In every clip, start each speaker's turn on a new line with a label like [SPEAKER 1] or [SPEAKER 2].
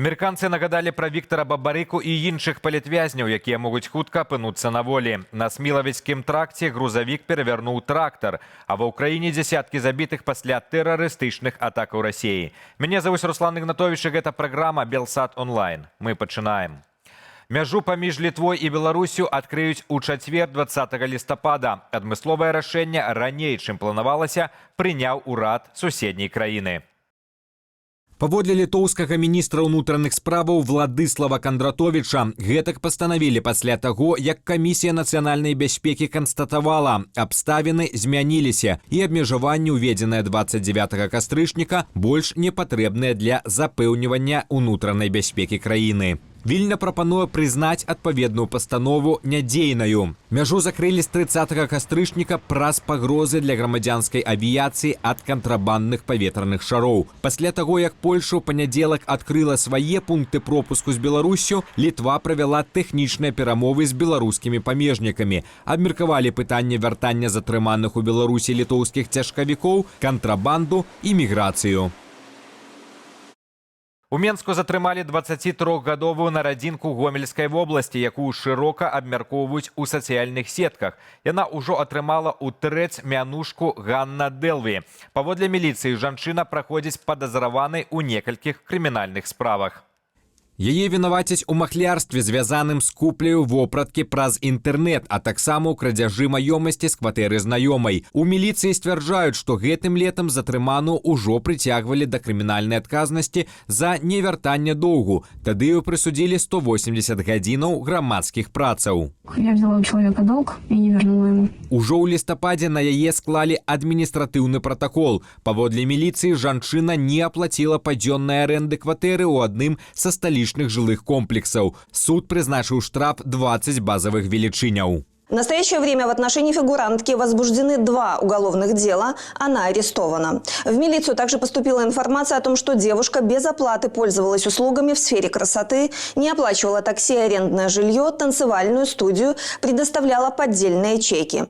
[SPEAKER 1] Амерыканцы нагадалі пра Віктара Бабарыку і іншых палітвязняў, якія могуць хутка апынуцца на волі. На Смілавіцкім тракце грузавік перавярнуў трактар, а ва ўкраіне дзясяткі забітых пасля тэрарыстычных атакаў Расіі. Мяне завуць Руслан Ігнатовіч, і гэта праграма «Белсат онлайн». Мы пачынаем. Мяжу паміж Літвой і Беларусю адкрыюць у чацвер 20 лістапада. Адмысловае рашэнне раней, чым планавалася, прыняў урад суседняй краіны. Паводле літоўскага міністра ўнутраных справаў Владыслава Кандратовіча, гэтак пастанавілі пасля таго, як камісія нацыянальнай бяспекі канстатавала, абставіны змяніліся і абмежаванні, уведзеныя 29 кастрычніка, больш не патрэбныя для запэўнівання ўнутранай бяспекі краіны. Вільня прапануе прызнаць адпаведную пастанову нядзейнаю. Мяжу закрылі з 30 кастрычніка праз пагрозы для грамадзянскай авіяцыі ад кантрабандных паветраных шароў. Пасля таго, як Польша ў панядзелак адкрыла свае пункты пропуску з Беларуссю, Літва правяла тэхнічныя перамовы з беларускімі памежнікамі. Абмеркавалі пытанне вяртання затрыманых у Беларусі літоўскіх цяжкавікоў, кантрабанду і міграцыю. У Менску затрымалі 23-гадовую нарадзінку Гомельскай вобласці, якую шырока абмяркоўваюць у сацыяльных сетках. Яна ўжо атрымала ў трэц мянушку Ганна Дэлві. Паводле міліцыі, жанчына праходзіць падазраванай у некалькіх крымінальных справах. Яе вінавацяць у махлярстве, звязаным з купляю вопраткі праз інтэрнэт, а таксама ў крадзяжы маёмасці з кватэры знаёмай. У міліцыі сцвярджаюць, што гэтым летам затрыманую ўжо прыцягвалі да крымінальнай адказнасці за невяртанне доўгу. Тады ёй прысудзілі 180 гадзінаў грамадскіх працаў.
[SPEAKER 2] Я взяла у человека долг и не вернула ему.
[SPEAKER 1] Ужо ў лістападзе на яе склалі адміністратыўны пратакол. Паводле міліцыі, жанчына не аплаціла падзённай арэнды кватэры ў адным са сталічных жилых комплексов. Суд призначил штраф 20 базовых величиняў.
[SPEAKER 3] В настоящее время в отношении фигурантки возбуждены 2 уголовных дела. Она арестована. В милицию также поступила информация о том, что девушка без оплаты пользовалась услугами в сфере красоты, не оплачивала такси, арендное жилье, танцевальную студию, предоставляла поддельные чеки.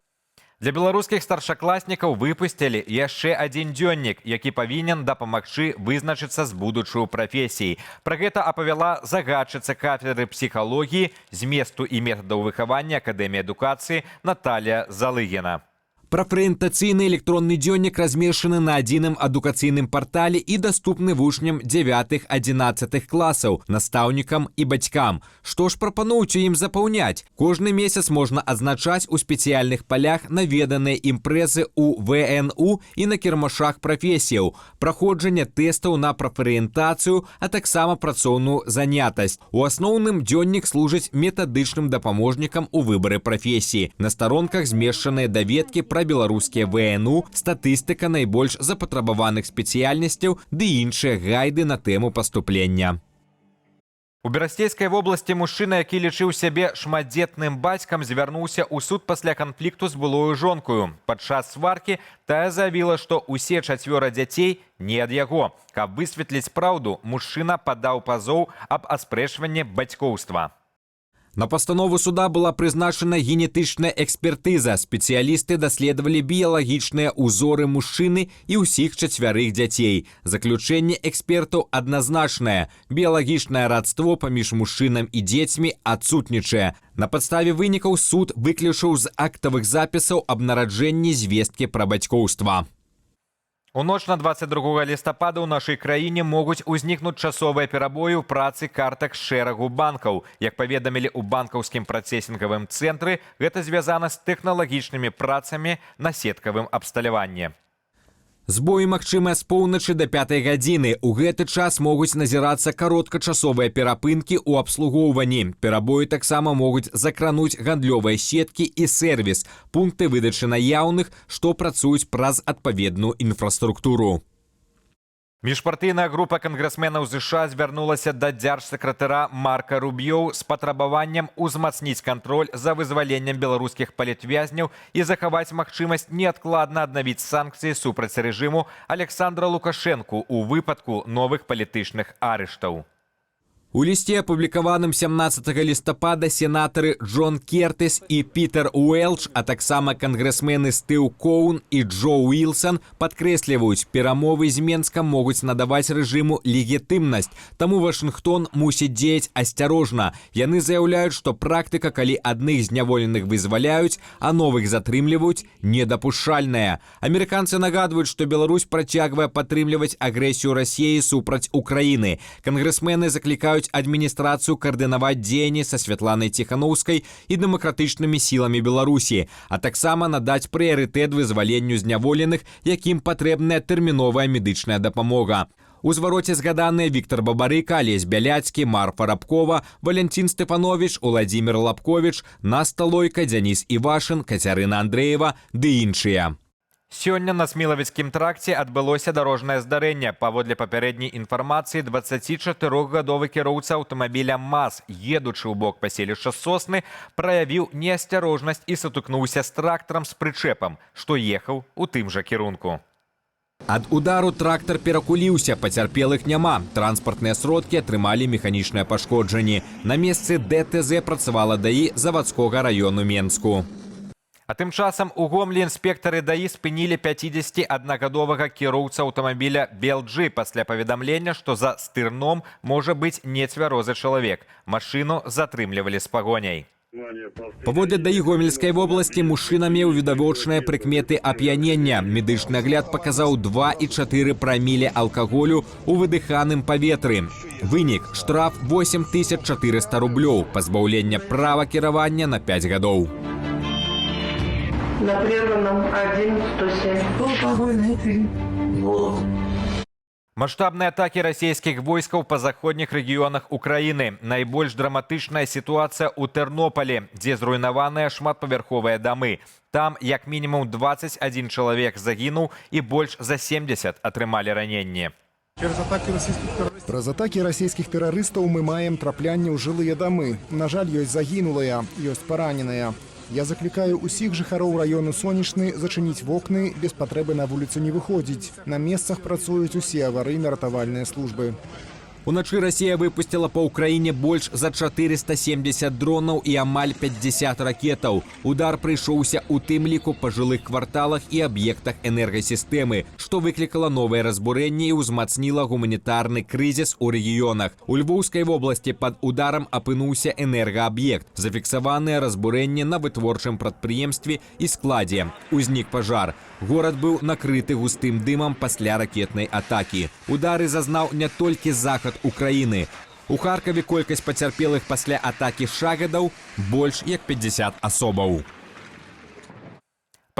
[SPEAKER 1] Для беларускіх старшакласнікаў выпусцілі яшчэ адзін дзённік, які павінен дапамагчы вызначыцца з будучай прафесіяй. Пра гэта апавяла загадчыца кафедры псіхалогіі, зместу і метадаў выхавання Акадэміі адукацыі Наталія Залыгіна. Прафарыентацыйны электронны дзённік размешчаны на адзіным адукацыйным партале і даступны вучням 9-11 класаў, настаўнікам і бацькам. Што ж прапануюць ім запаўняць? Кожны месяц можна адзначаць у спецыяльных палях наведаныя імпрэзы ў ВНУ і на кірмашах прафесіяў, праходжанне тэстаў на прафарыентацыю, а таксама працоўную занятасць. У асноўным дзённік служыць метадычным дапаможнікам у выбары прафесіі. На старонках змешчаныя даведкі пра беларускія ВНУ, статыстыка найбольш запатрабаваных спецыяльнасцяў ды іншыя гайды на тэму паступлення. У Берасцейскай вобласці мужчына, які лічыў сябе шматдзетным бацькам, звярнуўся ў суд пасля канфлікту з былою жонкаю. Падчас сваркі тая заявіла, што ўсе 4 дзяцей не ад яго. Каб высветліць праўду, мужчына падаў пазоў аб аспрэчванні бацькоўства. На пастанову суда была прызначана генетычная экспертыза. Спецыялісты даследавалі біялагічныя ўзоры мужчыны і ўсіх 4 дзяцей. Заключэнне экспертаў адназначнае. Біялагічнае радство паміж мужчынам і дзецьмі адсутнічае. На падставе вынікаў суд выключыў з актавых запісаў аб нараджэнні звесткі пра бацькоўства. У ноч на 22 лістапада ў нашай краіне могуць узнікнуць часовыя перабоі ў працы картак шэрагу банкаў. Як паведамілі ў банкаўскім працэсінгавым цэнтры, гэта звязана з тэхналагічнымі працамі на сеткавым абсталяванні. Збоі магчымыя з поўначы да 5 гадзіны. У гэты час могуць назірацца кароткачасовыя перапынкі ў абслугоўванні. Перабоі таксама могуць закрануць гандлёвыя сеткі і сервіс, пункты выдачы наяўных, што працуюць праз адпаведную інфраструктуру. Міжпартыйная група кангрэсменаў ЗША звярнулася да дзяржсакратара Марка Рубіё з патрабаваннем узмацніць кантроль за вызваленнем беларускіх палітвязняў і захаваць магчымасць неадкладна аднавіць санкцыі супраць рэжыму Александра Лукашэнку ў выпадку новых палітычных арыштаў. У лісце, апублікаваным 17 лістапада, сенатары Джон Кертыс і Пітер Уэлч, а таксама кангрэсмены Стыў Коун і Джо Уілсон падкрэсліваюць, перамовы з Менскам могуць надаваць рэжыму легітымнасць, таму Вашынгтон мусіць дзеяць асцярожна. Яны заяўляюць, што практыка, калі адных зняволеных вызваляюць, а новых затрымліваюць, недапушчальная. Амерыканцы нагадваюць, што Беларусь працягвае падтрымліваць агрэсію Расіі супраць Украіны. Кангрэсмены заклікаюць адміністрацыю каардынаваць дзеянні са Святланай Ціханаўскай і дэмакратычнымі сіламі Беларусі, а таксама надаць прыярытэт вызваленню зняволеных, якім патрэбная тэрміновая медычная дапамога. У звароце згаданыя Віктор Бабарыка, Алесь Бяляцкі, Марфа Рабкова, Валянцін Стэфановіч, Уладзімір Лапковіч, Наста Лойка, Дзяніс Івашын, Кацярына Андрэева ды іншыя. Сёння на Смілавіцкім тракце адбылося дарожнае здарэнне. Паводле папярэдняй інфармацыі, 24-гадовы кіроўца аўтамабіля МАЗ, едучы ў бок паселішча Сосны, праявіў неасцярожнасць і сутыкнуўся з трактарам з прычэпам, што ехаў у тым жа кірунку. Ад удару трактар перакуліўся, пацярпелых няма. Транспартныя сродкі атрымалі механічныя пашкоджанні. На месцы ДТЗ працавала ДАІ завадскога раёну Менску. А тым часам у Гомлі інспектары ДАІ спынілі 51-гадовага кіроўца аўтамабіля «Белджы» пасля паведамлення, што за стырном можа быць нецвярозы чалавек. Машыну затрымлівалі з пагоняй. Паводле ДАІ Гомельскай вобласці мужчына меў відавочныя прыкметы ап'янення. Медычны агляд паказаў 2,4 праміле алкаголю ў выдыханым паветры. Вынік – штраф 8400 рублёў, пазбаўлення права кіравання на 5 гадоў.
[SPEAKER 4] На прерванном 1-107.
[SPEAKER 1] Масштабные атаки российских войсков по заходних регионах Украины. Найбольш драматычная ситуация у Тернополе, где зруйнаваныя шматпавярховыя дамы. Там як минимум 21 человек загинул и больше за 70 атрымалі раненні.
[SPEAKER 5] Праз атакі расійскіх тэрарыстаў мы маем траплянне ў жылыя дамы. На жаль, ёсць загінулыя, ёсць параненыя. Я заклікаю усіх жыхароў раёну Сонечны зачыніць вокны, без патрэбы на вуліцу не выходзіць. На месцах працуюць усе аварыйна-ратавальныя службы.
[SPEAKER 1] Уначы Россия выпустила по Украине больше за 470 дронов и амаль 50 ракетаў. Удар прыйшоўся у тым ліку па жылых кварталах и объектах энергосистемы, что выкликало новое разбурение и узмацнило гуманитарный кризис у регионах. У Львовской области под ударом апынуўся энергообъект. Зафиксованное разбурение на вытворчым прадпрыемстве и складе. Узнік пожар. Город был накрыты густым дымом после ракетной атаки. Удары зазнал не только захад Украины. У Харкове колькасць пацярпелых пасля атаки шагадаў больш як 50 асобаў.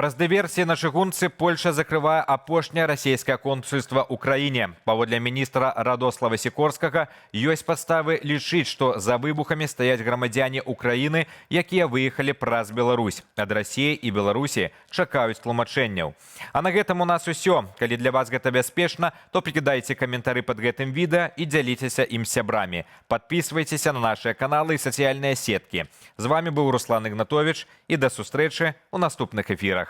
[SPEAKER 1] Праз дыверсіі на чыгунцы Польша закрывае апошняе расійскае консульства ў краіне. Паводле міністра Радослава Сікорскага, ёсць падставы лічыць, што за выбухамі стаяць грамадзяне Украіны, якія выехалі праз Беларусь. Ад Расіі і Беларусі чакаюць тлумачэнняў. А на гэтым у нас усё. Калі для вас гэта бяспечна, то пакідайце каментары пад гэтым відэа і дзяліцеся ім сябрамі. Падпісвайцеся на нашыя каналы і сацыяльныя сеткі. З вами быў Руслан Ігнатовіч і да сустрэчы ў наступных эфірах.